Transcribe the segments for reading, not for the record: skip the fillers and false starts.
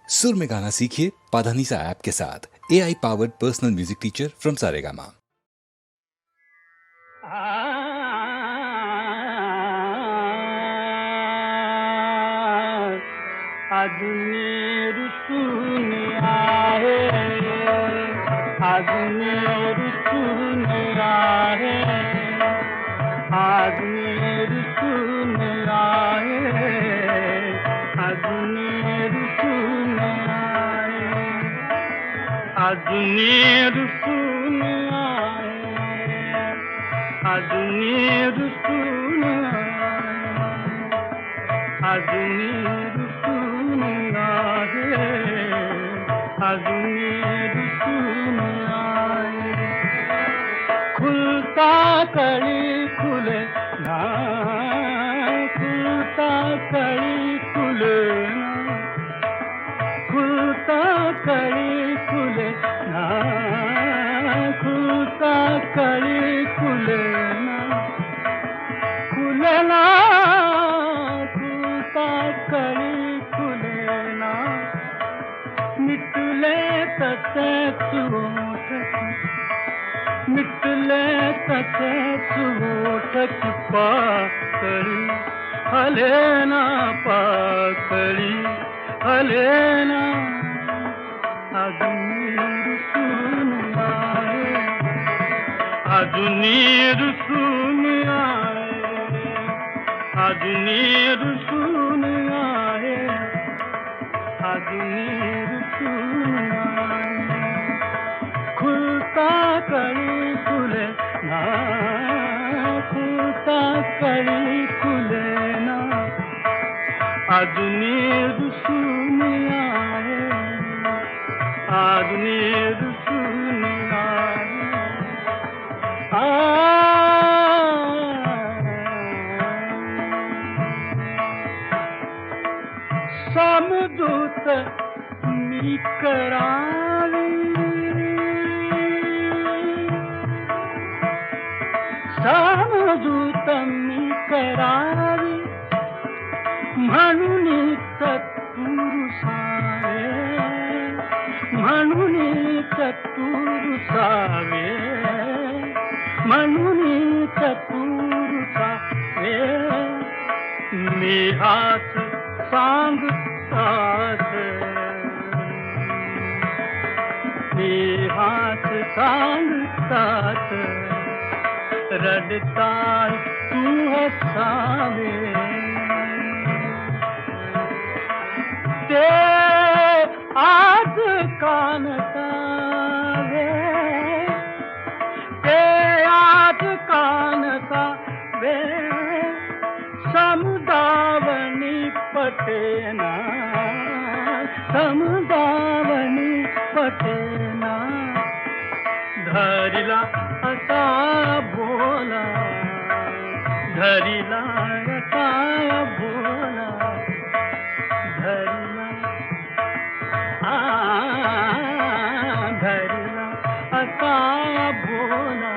सुर में गाना सीखिए पाधानीसा ऐप के साथ। AI powered personal music teacher from Saregama. आदमी रुसून आहे, आदमी रुसून आहे, आदमी रुसून आहे, आदमी रुसून आहे, आदमी रुसून आहे, आदमी रुसून आहे, आदमी रुसून आहे, आदमी रुसून आहे। खुलता कळी खुले ना, खुलता कळी खुले ना, खुलता कळी खुले ना, खुलता कळी खुले ना, खुले ना, खुलता कळी खुले ना, मिटले तसेच ओठ, मिटले तसेच ओठ की पाकळी हले ना, पाकळी हले ना। अजूनी रुसून आहे, अजूनी रुसून आहे, अजूनी रुसून आहे, अजूनी रुसून आहे। खुलता कळी खुले ना, खुलता कळी खुले ना, अजूनी रुसून आहे, अजूनी रुसून आहे। समजूत मी करावी, समजूत मी करावी, म्हणून चतुर सावे, म्हणून चतुर सावे, म्हणून चतुर सावे। मी हाच सांगतात, मी हाच सांगतात, रडताय तू हसावे। ते आज कानसावे, ते आज कानसावे, समुदावनी पटेना, समुदावनी पटेना। धरिला असा बोला, धरिला असा बोला, धरिला धरिला असा बोला,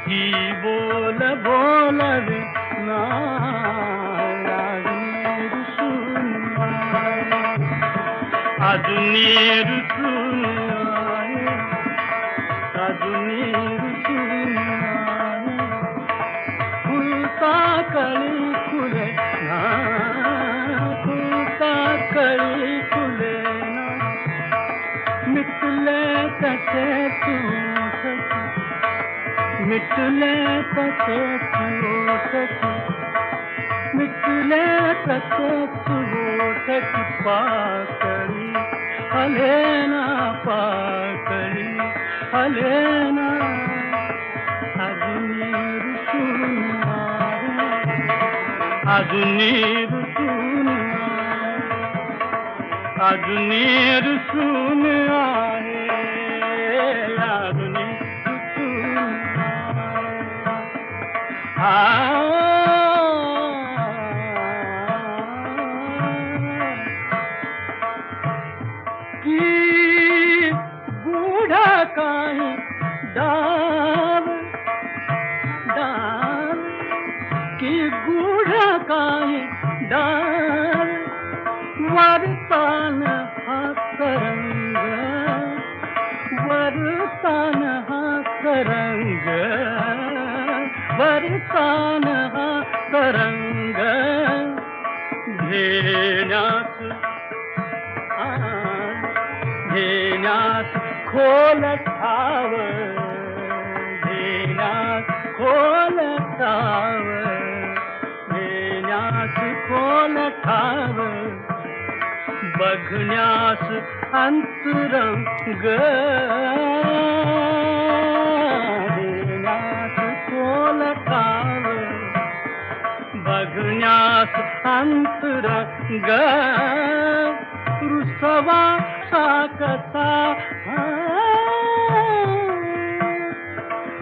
ही बोल बोलवे ना, अजूनी रुसून आहे, अजूनी रुसून आहे, अजूनी रुसून आहे। खुलता कळी खुले ना, खुलता कळी खुले ना, मिटले तसेच ओठ, मिटले तसेच ओठ, मिटले तसेच ओठ की पाकळी हले ना, पाकळी हले ना। अजूनी रुसून आहे, अजूनी रुसून आहे, अजूनी रुसून आहे, अजूनी रुसून आहे। की गूढ काही डाव, डाव की गूढ काही डाव, वारता वरसान हा तरंग, वरसान हा तरंग, वरसान हा तरंग घेण्यास घेण्यास खोल ठाव, घेण्यास खोल ठाव, घेण्यास खोल ठाव, बघण्यास अंतरंग, घेण्यास खोल ठाव, बघण्यास अंतरंग, रुसवा कसा,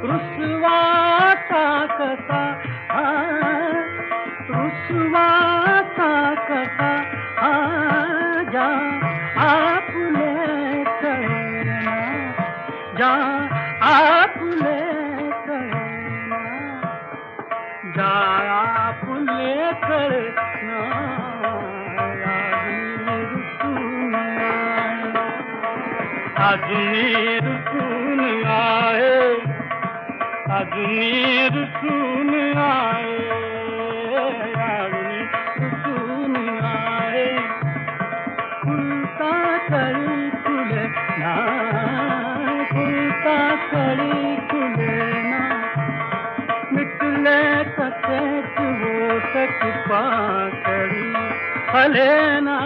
रुसवाचा कसा, रुसवाचा कसा, जा आपले कळेना, जा आपले कळेना, जा आपले कळेना, अजूनी रुसून आहे, अजूनी रुसून आहे, अजूनी रुसून आहे, खुलता कळी खुले ना, खुलता कळी खुले ना, मिटले कसे ओट की पाकड़ी, हले ना